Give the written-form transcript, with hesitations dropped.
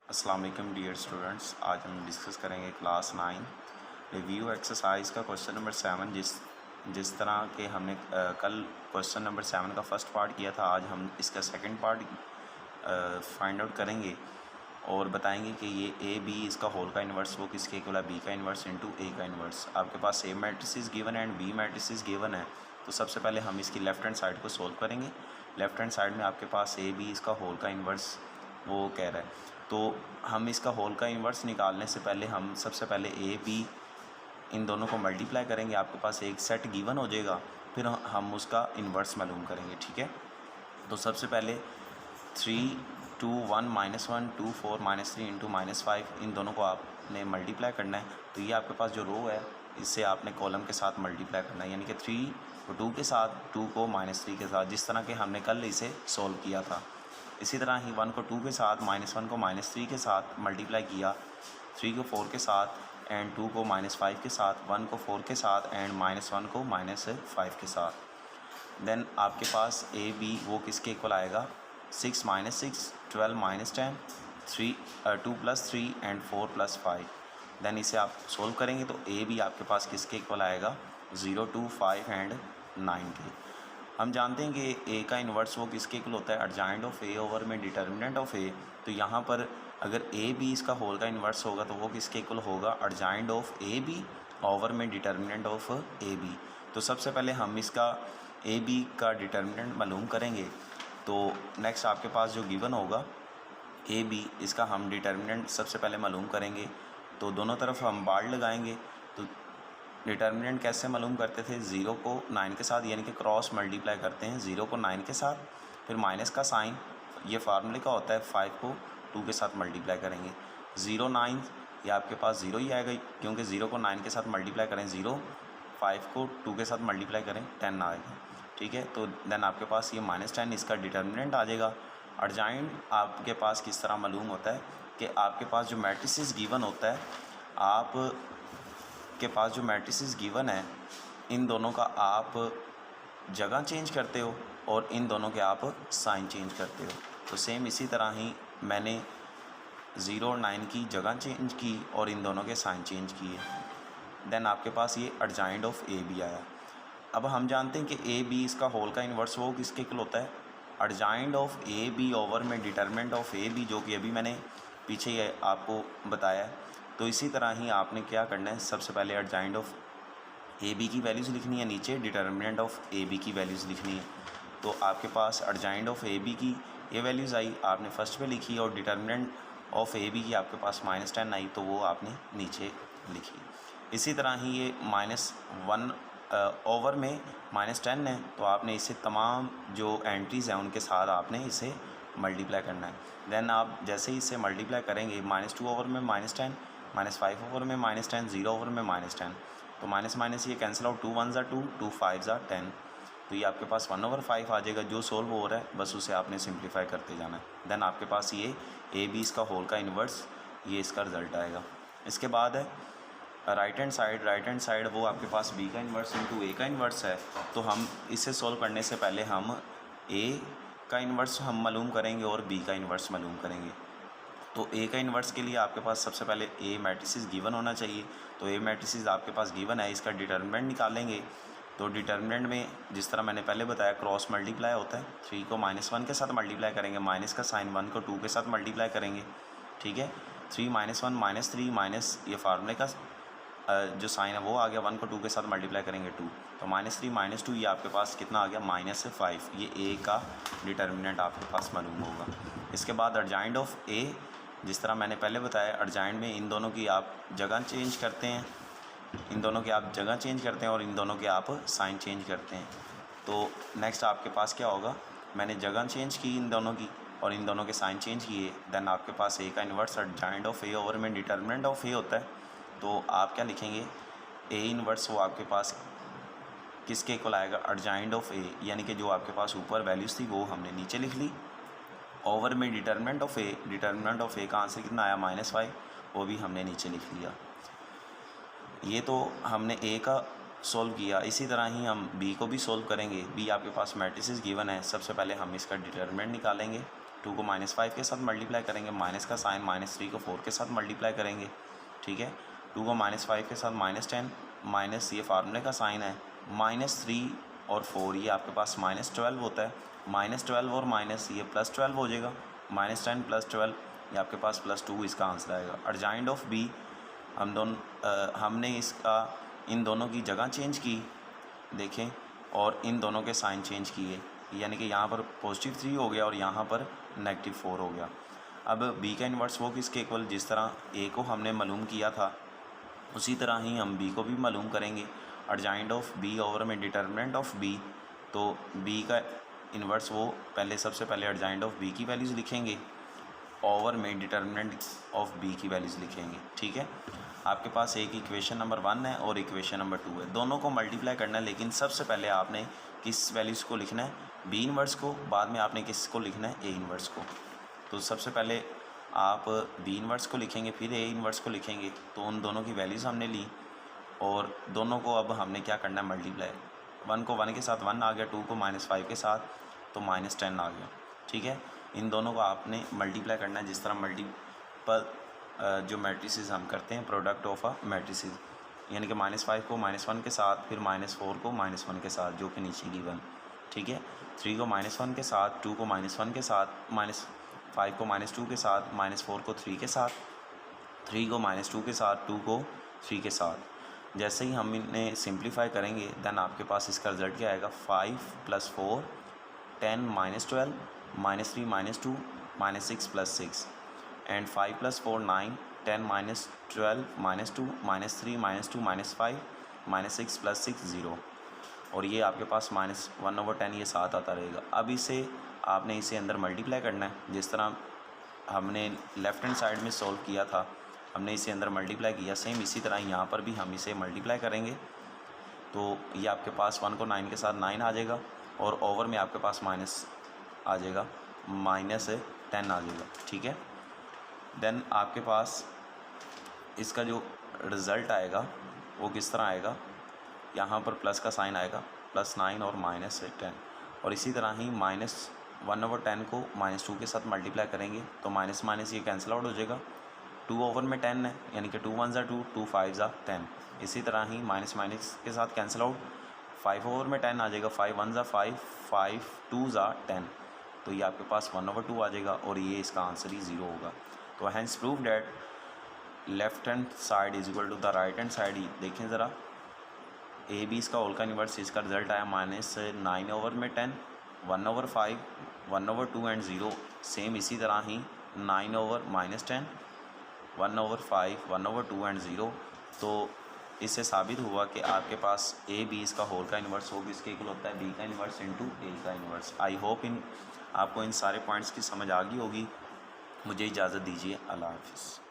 अस्सलाम वालेकुम dear students, आज हम डिस्कस करेंगे क्लास 9 रिव्यू एक्सरसाइज का क्वेश्चन नंबर 7। जिस तरह के हमने कल क्वेश्चन नंबर 7 का फर्स्ट पार्ट किया था, आज हम इसका सेकंड पार्ट फाइंड आउट करेंगे और बताएंगे कि ये ए बी इसका होल का इन्वर्स वो किसके इक्वल है, बी का इन्वर्स इंटू ए का इन्वर्स। आपके पास ए मैट्रिसेस गिवन है एंड बी मैट्रिसेस गिवन है, तो सबसे पहले हम इसकी लेफ़्ट हैंड साइड को सोल्व करेंगे। लेफ़्ट हैंड साइड में आपके पास ए बी इसका होल का इन्वर्स वो कह रहा है, तो हम इसका होल का इन्वर्स निकालने से पहले हम सबसे पहले ए बी इन दोनों को मल्टीप्लाई करेंगे। आपके पास एक सेट गिवन हो जाएगा, फिर हम उसका इन्वर्स मालूम करेंगे। ठीक है, तो सबसे पहले 3 2 1 -1 2 4 -3 इंटू -5 इन दोनों को आपने मल्टीप्लाई करना है। तो ये आपके पास जो रो है इससे आपने कॉलम के साथ मल्टीप्लाई करना है, यानी कि 3 को 2 के साथ, 2 को -3 के साथ, जिस तरह के हमने कल इसे सॉल्व किया था। इसी तरह ही 1 को 2 के साथ, -1 को -3 के साथ मल्टीप्लाई किया, 3 को 4 के साथ एंड 2 को -5 के साथ, 1 को 4 के साथ एंड -1 को -5 के साथ। देन आपके पास ए बी वो किसके इक्वल आएगा, 6 - 6 12 - 10 3 2 + 3 एंड 4 + 5। देन इसे आप सोल्व करेंगे तो ए बी आपके पास किसके इक्वल आएगा, 0 2 5 एंड 9 के। हम जानते हैं कि ए का इन्वर्स वो किसके इक्वल होता है, एडजॉइंट ऑफ ए ओवर में डिटर्मिनेंट ऑफ ए। तो यहाँ पर अगर ए बी इसका होल का इन्वर्स होगा तो वो किसके इक्वल होगा, adjoint of A B over में डिटर्मिनेंट ऑफ ए बी। तो सबसे पहले हम इसका ए बी का डिटर्मिनेंट मालूम करेंगे। तो नेक्स्ट आपके पास जो गिवन होगा ए बी, इसका हम डिटर्मिनेंट सबसे पहले मालूम करेंगे। तो दोनों तरफ हम बार लगाएंगे। तो डिटर्मिनेंट कैसे मालूम करते थे, 0 को 9 के साथ यानी कि क्रॉस मल्टीप्लाई करते हैं, 0 को 9 के साथ, फिर माइनस का साइन, ये फार्मूले का होता है, 5 को 2 के साथ मल्टीप्लाई करेंगे। 0 9 ये आपके पास 0 ही आएगा, क्योंकि 0 को 9 के साथ मल्टीप्लाई करें 0, 5 को 2 के साथ मल्टीप्लाई करें 10 आएगा। ठीक है, तो देन आपके पास ये -10 इसका डिटर्मिनेंट आ जाएगा। एडजॉइंट आपके पास किस तरह मालूम होता है कि आपके पास जो मैट्रिसेस गिवन होता है, आप के पास जो मैट्रिसेस गिवन है, इन दोनों का आप जगह चेंज करते हो और इन दोनों के आप साइन चेंज करते हो। तो सेम इसी तरह ही मैंने 0 और 9 की जगह चेंज की और इन दोनों के साइन चेंज किए। देन आपके पास ये एडजॉइंट ऑफ ए बी आया। अब हम जानते हैं कि ए बी इसका होल का इन्वर्स वो किसके इक्वल होता है, adjoint of A B over में डिटर्मिनेंट ऑफ ए बी, जो कि अभी मैंने पीछे ये आपको बताया है। तो इसी तरह ही आपने क्या करना है, सबसे पहले एडजॉइंट ऑफ ए बी की वैल्यूज़ लिखनी है, नीचे डिटर्मिनेंट ऑफ ए बी की वैल्यूज़ लिखनी है। तो आपके पास एडजॉइंट ऑफ ए बी की ये वैल्यूज़ आई, आपने फर्स्ट पे लिखी, और डिटर्मिनेंट ऑफ ए बी की आपके पास -10 आई, तो वो आपने नीचे लिखी। इसी तरह ही ये -1 ओवर में -10 है, तो आपने इसे तमाम जो एंट्रीज़ हैं उनके साथ आपने इसे मल्टीप्लाई करना है। देन आप जैसे ही इसे मल्टीप्लाई करेंगे, -2 ओवर में -10, -5 ओवर में -10, 0 ओवर में -10, तो माइनस ये कैंसिल आउट, 2 1 2, 2 5 10, तो ये आपके पास 1/5 आ जाएगा। जो सोल्व हो रहा है बस उसे आपने सिंप्लीफाई करते जाना है। देन आपके पास ये ए बी इसका होल का इन्वर्स, ये इसका रिज़ल्ट आएगा। इसके बाद है राइट हैंड साइड वो आपके पास बी का इन्वर्स इंटू ए का इन्वर्स है। तो हम इसे सोल्व करने से पहले हम ए का इन्वर्स हम मालूम करेंगे और बी का इन्वर्स मालूम करेंगे। तो ए का इन्वर्स के लिए आपके पास सबसे पहले ए मैट्रिसेस गिवन होना चाहिए। तो ए मैट्रिसेस आपके पास गिवन है, इसका डिटर्मिनेंट निकालेंगे। तो डिटर्मिनेंट में जिस तरह मैंने पहले बताया, क्रॉस मल्टीप्लाई होता है, 3 को -1 के साथ मल्टीप्लाई करेंगे, माइनस का साइन, 1 को 2 के साथ मल्टीप्लाई करेंगे। ठीक है, 3 -1 -3 माइनस ये फार्मूले का जो साइन है वो आ गया, 1 को 2 के साथ मल्टीप्लाई करेंगे 2, तो -3 -2 ये आपके पास कितना आ गया, -5। ये ए का डिटर्मिनेंट आपके पास मालूम होगा। इसके बाद एडजॉइंट ऑफ ए, जिस तरह मैंने पहले बताया, एडजॉइंट में इन दोनों की आप जगह चेंज करते हैं, और इन दोनों के आप साइन चेंज करते हैं। तो नेक्स्ट आपके पास क्या होगा, मैंने जगह चेंज की इन दोनों की और इन दोनों के साइन चेंज किए। देन आपके पास ए का inverse adjoint of A over में डिटर्मिनेंट ऑफ ए होता है। तो आप क्या लिखेंगे, ए इन्वर्स वो आपके पास किसके इक्वल आएगा, एडजॉइंट ऑफ ए, यानी कि जो आपके पास ऊपर वैल्यूज़ थी वो हमने नीचे लिख ली, ओवर में डिटर्मिनेंट ऑफ ए का आंसर कितना आया, -5, वो भी हमने नीचे लिख लिया। ये तो हमने ए का सोल्व किया। इसी तरह ही हम बी को भी सोल्व करेंगे। बी आपके पास मैट्रिसेस गिवन है, सबसे पहले हम इसका डिटर्मिनेंट निकालेंगे। 2 को -5 के साथ मल्टीप्लाई करेंगे, माइनस का साइन -3 को 4 के साथ मल्टीप्लाई करेंगे, ठीक है। 2 को -5 के साथ -10, माइनस ये फार्मूले का साइन है, -3 और 4 ये आपके पास -12 होता है, -12 और माइनस ये +12 हो जाएगा, -10 + 12 ये आपके पास +2 इसका आंसर आएगा। अर्जाइंड ऑफ बी हमने इसका इन दोनों की जगह चेंज की, देखें, और इन दोनों के साइन चेंज किए, यानी कि यहाँ पर +3 हो गया और यहाँ पर -4 हो गया। अब बी का इन्वर्स वो किसके इक्वल, जिस तरह ए को हमने मालूम किया था उसी तरह ही हम बी को भी मालूम करेंगे। अर्जाइंड ऑफ बी ओवर में डिटर्मिनेंट ऑफ बी, तो बी का इन्वर्स वो सबसे पहले अर्जाइंड ऑफ बी की वैल्यूज़ लिखेंगे, ओवर में डिटर्मिनेंट ऑफ बी की वैल्यूज़ लिखेंगे, ठीक है। आपके पास एक इक्वेशन नंबर 1 है और इक्वेशन नंबर 2 है, दोनों को मल्टीप्लाई करना है, लेकिन सबसे पहले आपने किस वैल्यूज़ को लिखना है, बी इन्वर्स को, बाद में आपने किस को लिखना है, ए इन्वर्स को। तो सबसे पहले आप बी इन्वर्स को लिखेंगे, फिर ए इन्वर्स को लिखेंगे, तो उन दोनों की वैल्यूज़ हमने ली और दोनों को अब हमने क्या करना है, मल्टीप्लाई। 1 को 1 के साथ 1 आ गया, 2 को -5 के साथ तो -10 आ गया, ठीक है। इन दोनों को आपने मल्टीप्लाई करना है, जिस तरह मल्टीपल जो मैट्रिसेस हम करते हैं, प्रोडक्ट ऑफ अ मैट्रिसेस, यानी कि -5 को -1 के साथ, फिर -4 को -1 के साथ, जो कि नीचे गिवन, ठीक है। 3 को -1 के साथ, 2 को -1 के साथ, -5 को -2 के साथ, -4 को 3 के साथ, 3 को -2 के साथ, 2 को 3 के साथ। जैसे ही हम इन्हें सिंप्लीफाई करेंगे देन आपके पास इसका रिज़ल्ट क्या आएगा, 5 + 4 10 -12 -3 -2 -6 + 6 एंड 5 + 4 9 10 -12 -2 -3 -2 -5 -6 + 6 0, और ये आपके पास -1/10 ये 7 आता रहेगा। अब आपने इसे अंदर मल्टीप्लाई करना है, जिस तरह हमने लेफ़्ट हैंड साइड में सॉल्व किया था, हमने इसे अंदर मल्टीप्लाई किया, सेम इसी तरह यहाँ पर भी हम इसे मल्टीप्लाई करेंगे। तो ये आपके पास 1 को 9 के साथ 9 आ जाएगा और ओवर में आपके पास माइनस आ जाएगा, -10 आ जाएगा, ठीक है। देन आपके पास इसका जो रिज़ल्ट आएगा वो किस तरह आएगा, यहाँ पर प्लस का साइन आएगा, +9 और -10, और इसी तरह ही -1/10 को -2 के साथ मल्टीप्लाई करेंगे तो माइनस माइनस ये कैंसिल आउट हो जाएगा, 2 ओवर में 10 है, यानी कि 2 × 1 = 2, 2 × 5 = 10। इसी तरह ही माइनस माइनस के साथ कैंसिल आउट, 5 ओवर में 10 आ जाएगा, 5 × 1 = 5, 5 × 2 = 10, तो ये आपके पास 1/2 आ जाएगा और ये इसका आंसर ही 0 होगा। तो hence prove that left hand side is equal to the right hand side. देखें ज़रा, ए बी इसका होल का इन्वर्स, इसका रिजल्ट आया -9 ओवर में 10, 1/5, 1/2 एंड 0। सेम इसी तरह ही 9 ओवर -10, 1/5, 1/2 एंड 0। तो इससे साबित हुआ कि आपके पास ए बी इसका होल का इन्वर्स हो, किसके इक्वल होता है, बी का इन्वर्स इंटू ए का इन्वर्स। आई होप आपको इन सारे पॉइंट्स की समझ आ गई होगी। मुझे इजाज़त दीजिए, अल्लाह हाफ़िज़।